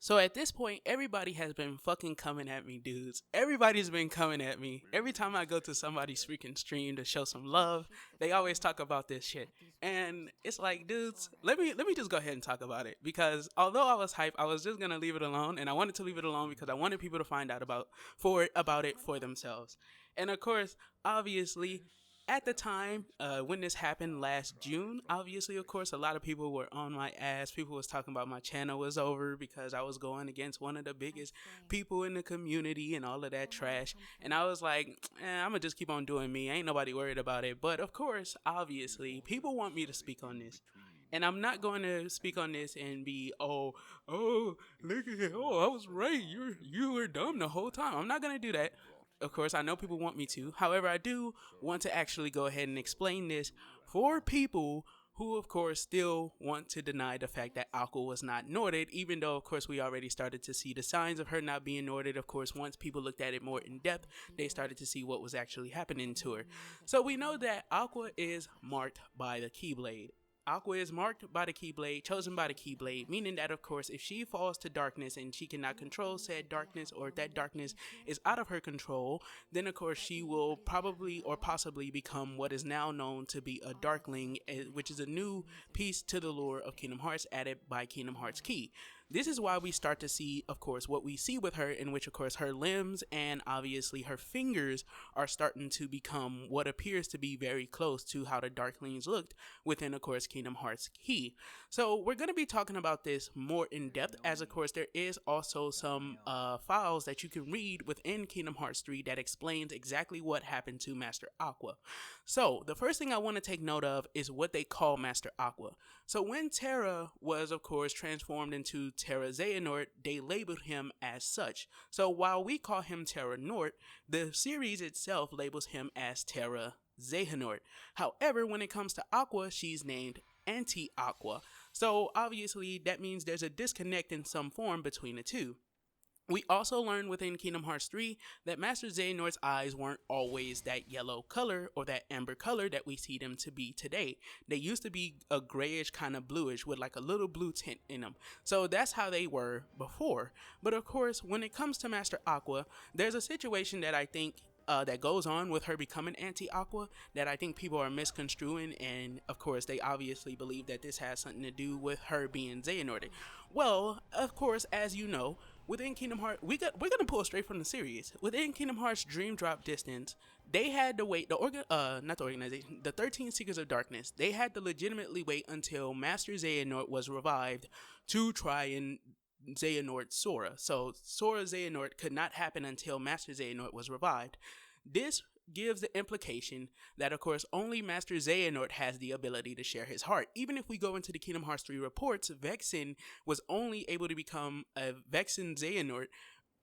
So at this point, everybody has been fucking coming at me, dudes. Everybody's been coming at me. Every time I go to somebody's freaking stream to show some love, they always talk about this shit. And it's like, dudes, let me just go ahead and talk about it because although I was hyped, I was just gonna leave it alone, and I wanted to leave it alone because I wanted people to find out about it for themselves. And of course, obviously, at the time when this happened last June, obviously, of course, a lot of people were on my ass. People was talking about my channel was over because I was going against one of the biggest people in the community and all of that trash. And I was like, I'm gonna just keep on doing me. Ain't nobody worried about it. But of course, obviously, people want me to speak on this. And I'm not going to speak on this and be, look at it, I was right. You were dumb the whole time. I'm not going to do that. Of course, I know people want me to. However, I do want to actually go ahead and explain this for people who, of course, still want to deny the fact that Aqua was not norted, even though, of course, we already started to see the signs of her not being norted. Of course, once people looked at it more in depth, they started to see what was actually happening to her. So we know that Aqua is marked by the Keyblade. Aqua is marked by the Keyblade, chosen by the Keyblade, meaning that, of course, if she falls to darkness and she cannot control said darkness, or if that darkness is out of her control, then, of course, she will probably or possibly become what is now known to be a Darkling, which is a new piece to the lore of Kingdom Hearts added by Kingdom Hearts Key. This is why we start to see, of course, what we see with her, in which, of course, her limbs and obviously her fingers are starting to become what appears to be very close to how the Darklings looked within, of course, Kingdom Hearts Key. So we're going to be talking about this more in depth, as, of course, there is also some files that you can read within Kingdom Hearts 3 that explains exactly what happened to Master Aqua. So the first thing I want to take note of is what they call Master Aqua. So when Terra was, of course, transformed into Terra Xehanort, they labeled him as such. So while we call him Terra Nort, the series itself labels him as Terra Xehanort. However, when it comes to Aqua, she's named Anti-Aqua. So obviously that means there's a disconnect in some form between the two. We also learned within Kingdom Hearts 3 that Master Xehanort's eyes weren't always that yellow color or that amber color that we see them to be today. They used to be a grayish kind of bluish with like a little blue tint in them. So that's how they were before. But of course, when it comes to Master Aqua, there's a situation that I think that goes on with her becoming Anti-Aqua that I think people are misconstruing, and of course they obviously believe that this has something to do with her being Xehanorted. Well, of course, as you know, within Kingdom Hearts, we're gonna pull straight from the series. Within Kingdom Hearts Dream Drop Distance, they had to wait not the organization, the 13 Seekers of Darkness. They had to legitimately wait until Master Xehanort was revived to try and Xehanort Sora. So Sora Xehanort could not happen until Master Xehanort was revived. This gives the implication that, of course, only Master Xehanort has the ability to share his heart. Even if we go into the Kingdom Hearts 3 reports, Vexen was only able to become a Vexen Xehanort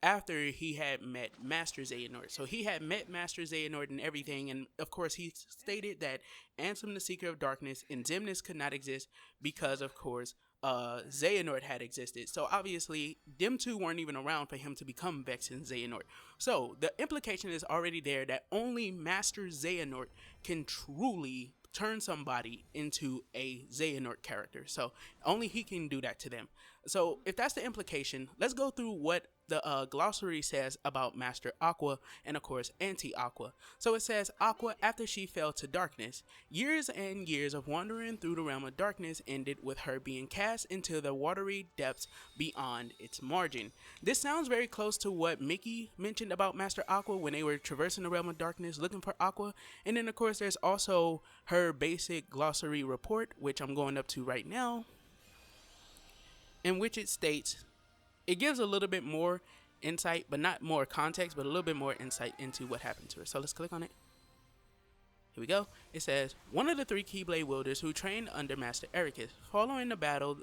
after he had met Master Xehanort. So he had met Master Xehanort and everything, and of course he stated that Ansem the Seeker of Darkness and Xemnas could not exist because, of course, Xehanort had existed. So obviously, them two weren't even around for him to become Vexen Xehanort. So the implication is already there that only Master Xehanort can truly turn somebody into a Xehanort character. So only he can do that to them. So if that's the implication, let's go through what the glossary says about Master Aqua and, of course, Anti-Aqua. So it says, Aqua, after she fell to darkness, years and years of wandering through the realm of darkness ended with her being cast into the watery depths beyond its margin. This sounds very close to what Mickey mentioned about Master Aqua when they were traversing the realm of darkness looking for Aqua. And then, of course, there's also her basic glossary report, which I'm going up to right now, in which it states, it gives a little bit more insight, but not more context, but a little bit more insight into what happened to her. So let's click on it. Here we go. It says, one of the three Keyblade wielders who trained under Master Ericus, following the battle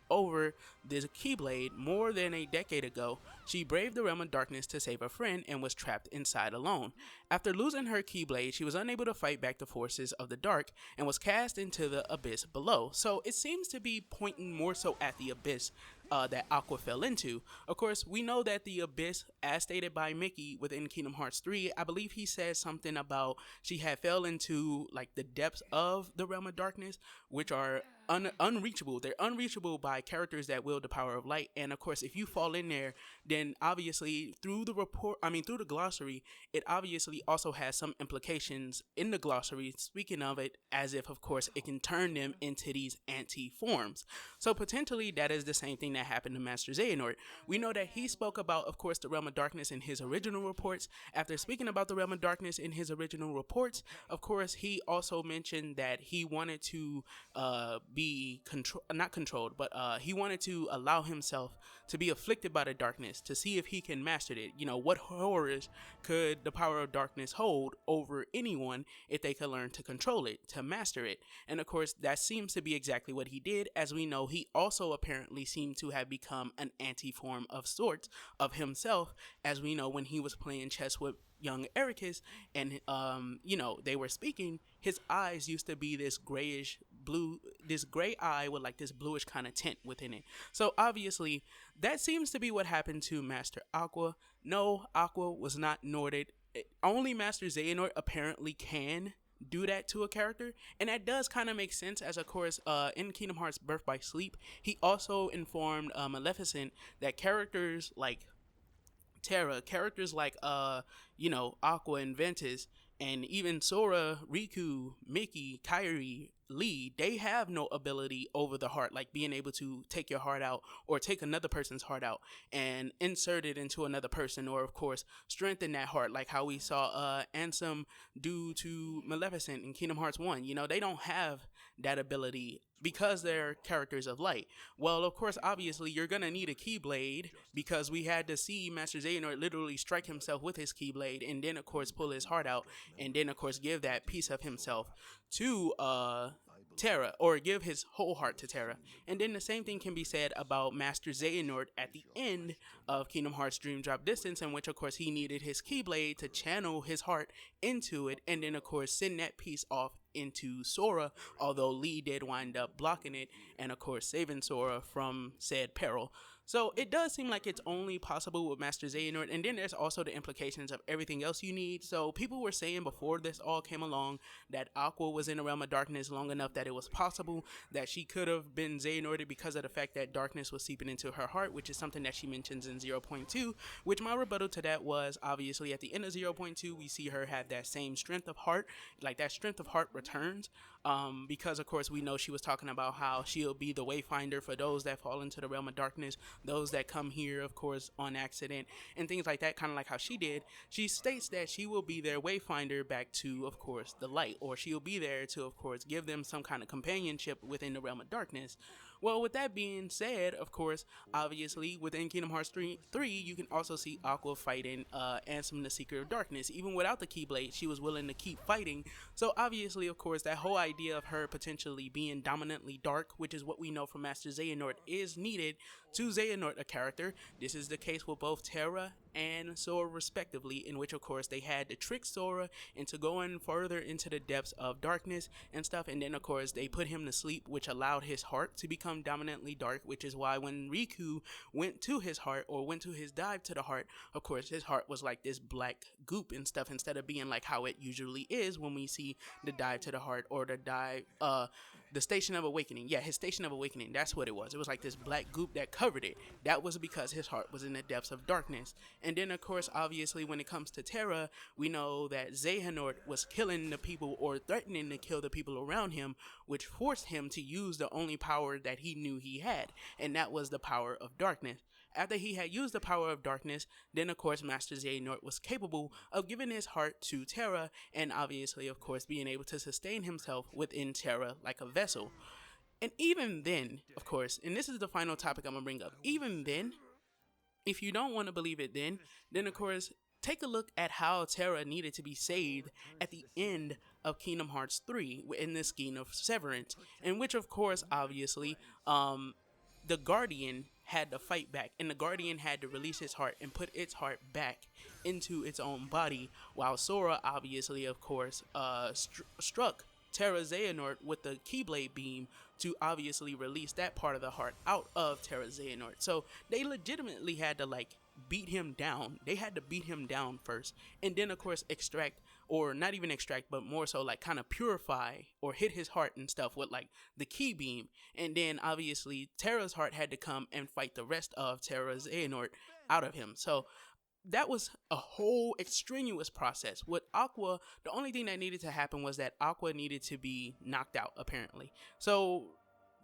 over this Keyblade more than a decade ago, she braved the realm of darkness to save a friend and was trapped inside alone. After losing her Keyblade, she was unable to fight back the forces of the dark and was cast into the abyss below. So it seems to be pointing more so at the abyss that Aqua fell into. Of course, we know that the abyss, as stated by Mickey within Kingdom Hearts 3, I believe he says something about she had fell into like the depths of the realm of darkness, which are unreachable. They're unreachable by characters that wield the power of light. And of course, if you fall in there, then obviously through the report, I mean through the glossary, it obviously also has some implications in the glossary. Speaking of it, as if of course it can turn them into these anti forms. So potentially that is the same thing that happened to Master Xehanort. We know that he spoke about, of course, the realm of darkness in his original reports. After speaking about the realm of darkness in his original reports, of course, he also mentioned that he wanted to be not controlled, but he wanted to allow himself to be afflicted by the darkness to see if he can master it. You know, what horrors could the power of darkness hold over anyone if they could learn to control it, to master it. And of course, that seems to be exactly what he did. As we know, he also apparently seemed to have become an anti-form of sorts of himself, as we know when he was playing chess with young Ericus, and you know, they were speaking, his eyes used to be this grayish blue, this gray eye with like this bluish kind of tint within it. So obviously that seems to be what happened to Master Aqua. No, Aqua was not norted. Only Master Xehanort apparently can do that to a character, and that does kind of make sense, as of course in Kingdom Hearts Birth by Sleep he also informed Maleficent that characters like Terra, characters like you know, Aqua and Ventus, and even Sora, Riku, Mickey, Kairi, Lee, they have no ability over the heart, like being able to take your heart out or take another person's heart out and insert it into another person, or of course strengthen that heart, like how we saw Ansem do to Maleficent in Kingdom Hearts 1. You know, they don't have that ability because they're characters of light. Well, of course, obviously, you're gonna need a Keyblade, because we had to see Master Xehanort literally strike himself with his Keyblade, and then, of course, pull his heart out, and then, of course, give that piece of himself to Terra, or give his whole heart to Terra. And then the same thing can be said about Master Xehanort at the end of Kingdom Hearts Dream Drop Distance, in which, of course, he needed his Keyblade to channel his heart into it, and then, of course, send that piece off into Sora, although Lee did wind up blocking it and of course saving Sora from said peril. So it does seem like it's only possible with Master Xehanort, and then there's also the implications of everything else you need. So people were saying before this all came along that Aqua was in the realm of darkness long enough that it was possible that she could have been Xehanorted because of the fact that darkness was seeping into her heart, which is something that she mentions in 0.2, which my rebuttal to that was obviously at the end of 0.2 we see her have that same strength of heart, like that strength of heart returns, because of course we know she was talking about how she'll be the wayfinder for those that fall into the realm of darkness, those that come here of course on accident and things like that, kind of like how she did. She states that she will be their wayfinder back to of course the light, or she'll be there to of course give them some kind of companionship within the realm of darkness. Well, with that being said, of course, obviously within Kingdom Hearts 3, you can also see Aqua fighting Ansem the Seeker of Darkness. Even without the Keyblade, she was willing to keep fighting. So obviously, of course, that whole idea of her potentially being dominantly dark, which is what we know from Master Xehanort, is needed to Xehanort a character. This is the case with both Terra and Sora respectively, in which of course they had to trick Sora into going further into the depths of darkness and stuff, and then of course they put him to sleep, which allowed his heart to become dominantly dark, which is why when Riku went to his heart, or went to his dive to the heart, of course his heart was like this black goop and stuff, instead of being like how it usually is when we see the dive to the heart, or the dive the Station of Awakening. Yeah, his Station of Awakening, that's what it was. It was like this black goop that covered it. That was because his heart was in the depths of darkness. And then, of course, obviously, when it comes to Terra, we know that Xehanort was killing the people, or threatening to kill the people around him, which forced him to use the only power that he knew he had, and that was the power of darkness. After he had used the power of darkness, then of course Master Xehanort was capable of giving his heart to Terra, and obviously of course being able to sustain himself within Terra like a vessel. And even then, of course, and this is the final topic I'm gonna bring up, even then, if you don't want to believe it then of course take a look at how Terra needed to be saved at the end of Kingdom Hearts 3 in this scheme of Severance, in which of course obviously the Guardian had to fight back, and the Guardian had to release his heart and put its heart back into its own body, while Sora obviously of course struck Terra Xehanort with the Keyblade beam to obviously release that part of the heart out of Terra Xehanort. So they legitimately had to like beat him down. They had to beat him down first, and then of course extract, or not even extract, but more so like kind of purify or hit his heart and stuff with like the key beam. And then obviously Terra's heart had to come and fight the rest of Terra Xehanort out of him. So that was a whole extraneous process. With Aqua, the only thing that needed to happen was that Aqua needed to be knocked out, apparently. So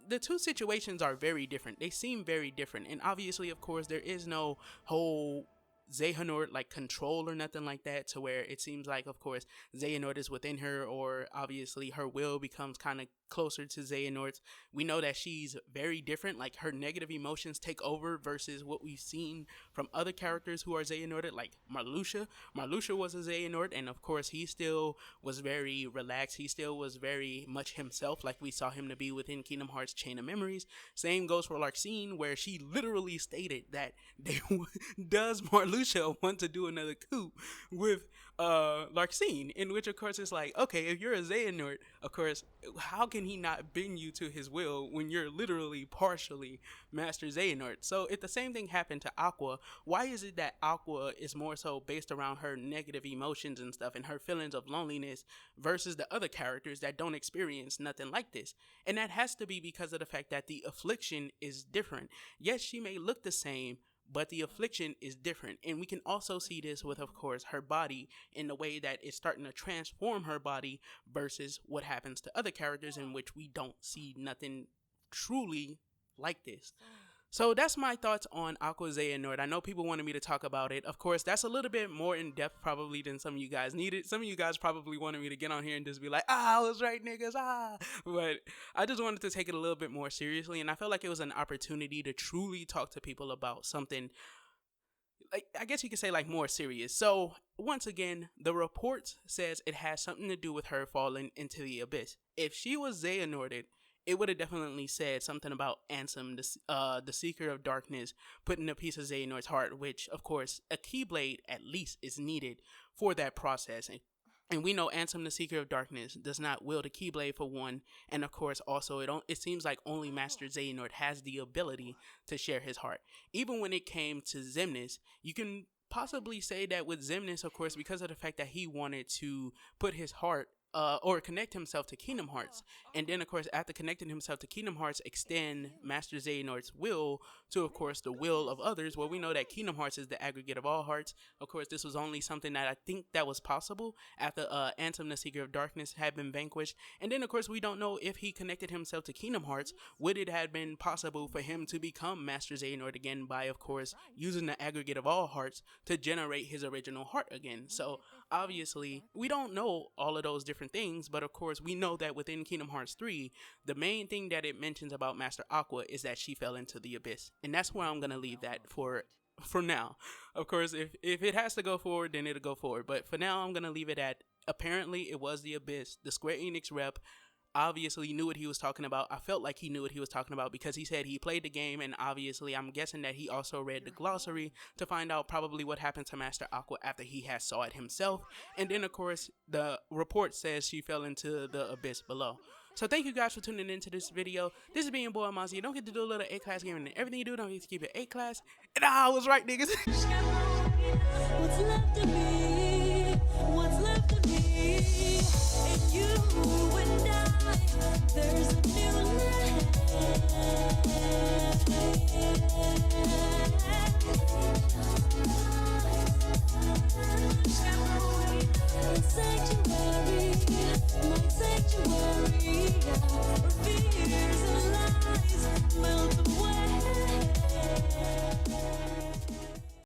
the two situations are very different. They seem very different. And obviously, of course, there is no whole Xehanort like control or nothing like that, to where it seems like, of course, Xehanort is within her, or obviously her will becomes kind of closer to Xehanort's. We know that she's very different, like her negative emotions take over versus what we've seen from other characters who are Xehanorted, like Marluxia. Marluxia was a Xehanort, and of course he still was very relaxed. He still was very much himself, like we saw him to be within Kingdom Hearts Chain of Memories. Same goes for Larxene, where she literally stated that does Marluxia want to do another coup with Larxene, in which of course it's like, okay, if you're a Xehanort, of course, how can he not bend you to his will when you're literally partially Master Xehanort? So if the same thing happened to Aqua, why is it that Aqua is more so based around her negative emotions and stuff and her feelings of loneliness versus the other characters that don't experience nothing like this? And that has to be because of the fact that the affliction is different. Yes, she may look the same, but the affliction is different. And we can also see this with, of course, her body, in the way that it's starting to transform her body versus what happens to other characters, in which we don't see nothing truly like this. So that's my thoughts on Aqua Xehanort. I know people wanted me to talk about it. Of course, that's a little bit more in depth probably than some of you guys needed. Some of you guys probably wanted me to get on here and just be like, I was right, niggas, But I just wanted to take it a little bit more seriously, and I felt like it was an opportunity to truly talk to people about something, like, I guess you could say, like, more serious. So once again, the report says it has something to do with her falling into the abyss. If she was Xehanorted, it would have definitely said something about Ansem, the Seeker of Darkness, putting a piece of Xehanort's heart, which, of course, a Keyblade at least is needed for that process. And we know Ansem, the Seeker of Darkness, does not wield a Keyblade for one, and of course, also, it seems like only Master Xehanort has the ability to share his heart. Even when it came to Xemnas, you can possibly say that with Xemnas, of course, because of the fact that he wanted to put his heart or connect himself to Kingdom Hearts, and then of course after connecting himself to Kingdom Hearts, extend Master Xehanort's will to, of course, the will of others. Well, we know that Kingdom Hearts is the aggregate of all hearts. Of course, this was only something that I think that was possible after Ansem, the Seeker of Darkness, had been vanquished. And then of course we don't know if he connected himself to Kingdom Hearts, would it have been possible for him to become Master Xehanort again by, of course, using the aggregate of all hearts to generate his original heart again. So obviously we don't know all of those different things, but of course we know that within Kingdom Hearts 3, the main thing that it mentions about Master Aqua is that she fell into the abyss, and that's where I'm gonna leave that for now. Of course, if it has to go forward, then it'll go forward, but for now I'm gonna leave it at apparently it was the abyss. The Square Enix rep obviously knew what he was talking about. I felt like he knew what he was talking about because he said he played the game, and obviously I'm guessing that he also read the glossary to find out probably what happened to Master Aqua after he had saw it himself. And then of course the report says she fell into the abyss below. So thank you guys for tuning into this video. This is being your boy Mozzie. You don't get to do a little A-class gaming, and everything you do don't get to keep it A-class. And I was right, niggas. What's left of me? What's left of me? And you and I, there's a new land.